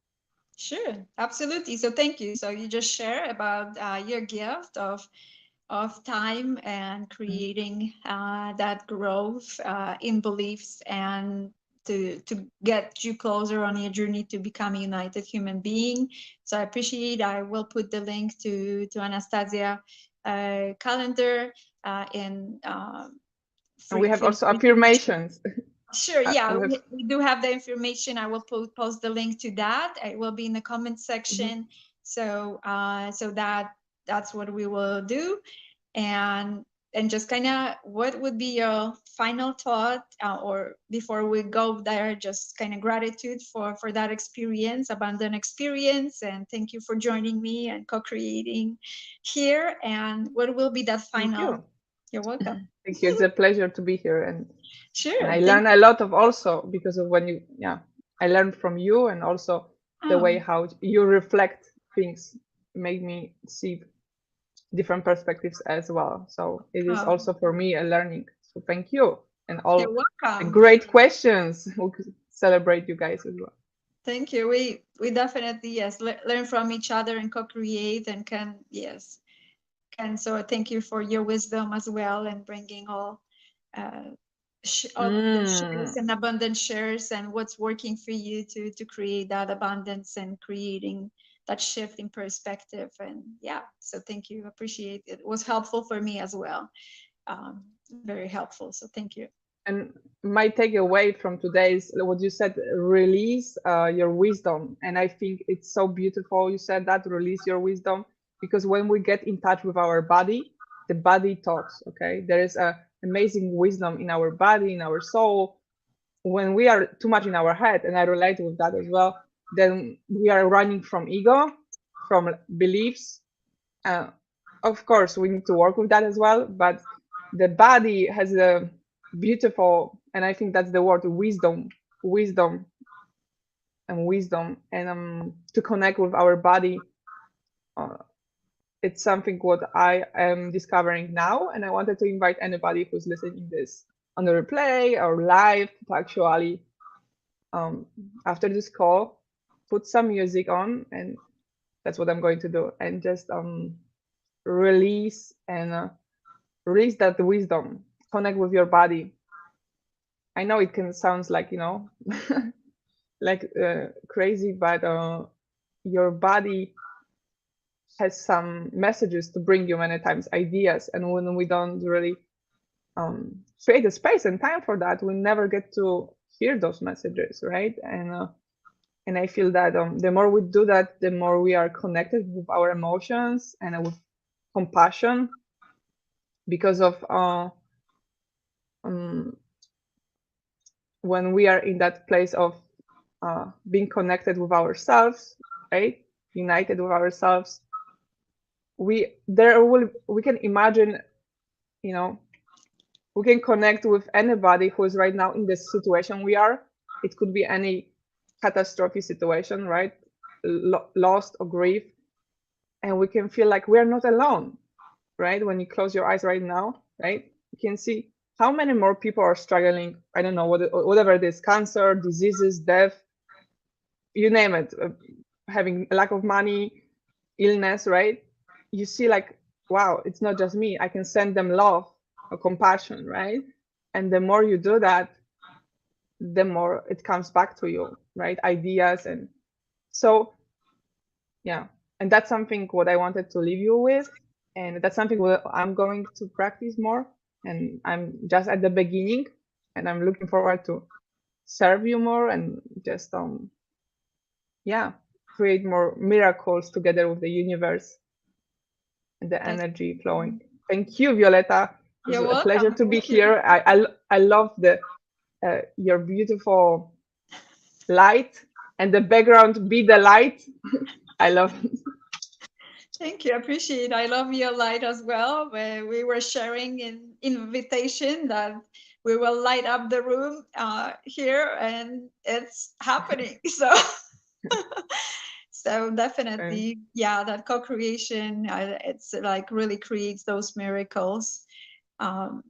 sure, absolutely. So thank you. So you just share about your gift of time and creating that growth in beliefs, and to get you closer on your journey to become a united human being. So I appreciate. I will put the link to Anastazja calendar in And we have feel also free to reach out. affirmations. Sure, yeah, We have, we do have the information. I will post the link to that. It will be in the comment Mhm. section. So so that's what we will do. and and just kind of, what would be your final thought, or before we go there, just kind of gratitude for that experience, abundant experience, and thank you for joining me and co-creating here. And what will be that Thank final? you. You're welcome. Thank you. It's a pleasure to be here, and Sure, I thank learn a you. lot of also because of when you, yeah, I learned from you, and also the way Oh, how you reflect things make me see different perspectives as well. So it is oh, also for me a learning. So thank you, and you're all the welcome. great questions. We could celebrate you guys as well. Thank you. We definitely, yes, learn from each other and co-create, and can, yes. And so thank you for your wisdom as well, and bringing uh, all of the shares Mm, and abundant shares, and what's working for you to create that abundance and creating that shift in perspective. And yeah, so thank you. Appreciate it. It was helpful for me as well. Very helpful. So thank you. and my takeaway from today is what you said: release your wisdom. And I think it's so beautiful. You said that, release your wisdom, because when we get in touch with our body, the body talks. Okay, there is a amazing wisdom in our body, in our soul. When we are too much in our head, and I relate with that as well, then we are running from ego, from beliefs, uh, of course, we need to work with that as well, but the body has a beautiful, and I think that's the word, wisdom, and to connect with our body. Uh, it's something what I am discovering now, and I wanted to invite anybody who's listening this on the replay or live to actually, um, after this call, put some music on, and that's what I'm going to do, and just release and release that wisdom, connect with your body. I know it can sound like, like crazy, but your body has some messages to bring you many times, ideas, and when we don't really create a space and time for that, we never get to hear those messages, right? And I feel that the more we do that, the more we are connected with our emotions and with compassion, because of um, when we are in that place of being connected with ourselves, right? United with ourselves, we can imagine, you know, we can connect with anybody who is right now in the situation we are. It could be any catastrophe situation, right? Lost or grief, and we can feel like we are not alone, right? When you close your eyes right now, right, you can see how many more people are struggling. I don't know, whatever it is, cancer, diseases, death, you name it, having lack of money, illness, right? You see, like, wow, it's not just me. I can send them love or compassion, right? And the more you do that, the more it comes back to you, right? Ideas. And so, yeah. And that's something what I wanted to leave you with. And that's something what I'm going to practice more. And I'm just at the beginning, and I'm looking forward to serve you more and just yeah, create more miracles together with the universe and the That's energy flowing. Thank you, Violeta. It's You're a pleasure welcome. to be Thank you. here. I love the your beautiful light, and the background be the light. I love it. Thank you. Appreciate. I love your light as well. Where we were sharing in invitation that we will light up the room here, and it's happening. So, so And definitely, yeah, that co-creation, it's like really creates those miracles. Um,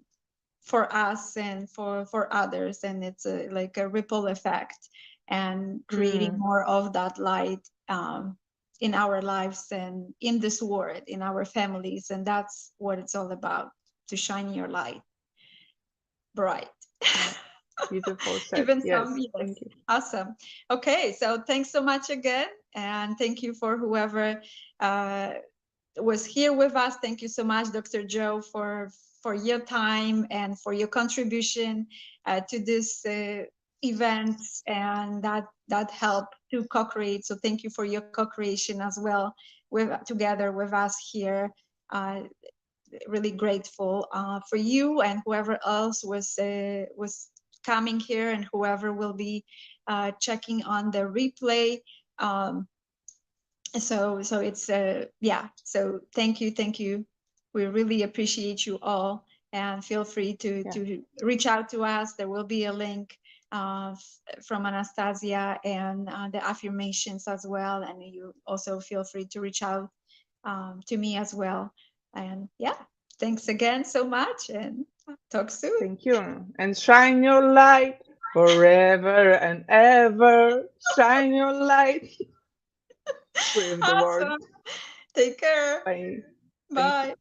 for us and for others, and it's like a ripple effect, and creating mm, more of that light in our lives and in this world, in our families, and that's what it's all about, to shine your light bright. yeah, beautiful said. Even some, Yes, yes. thank you. Awesome. Okay, so thanks so much again, and thank you for whoever uh, was here with us. Thank you so much, Dr. Joe, for your time and for your contribution to this events, and that help to co-create. So thank you for your co-creation as well with together with us here. Uh, really grateful for you and whoever else was coming here, and whoever will be checking on the replay. Um, so it's yeah, so thank you, we really appreciate you all, and feel free Yeah, to reach out to us. There will be a link from Anastasia, and the affirmations as well, and you also feel free to reach out to me as well. And yeah, thanks again so much, and talk soon. thank you. And shine your light forever and ever. Shine your light with the world. Awesome. Take care. Bye. Thank you. Bye.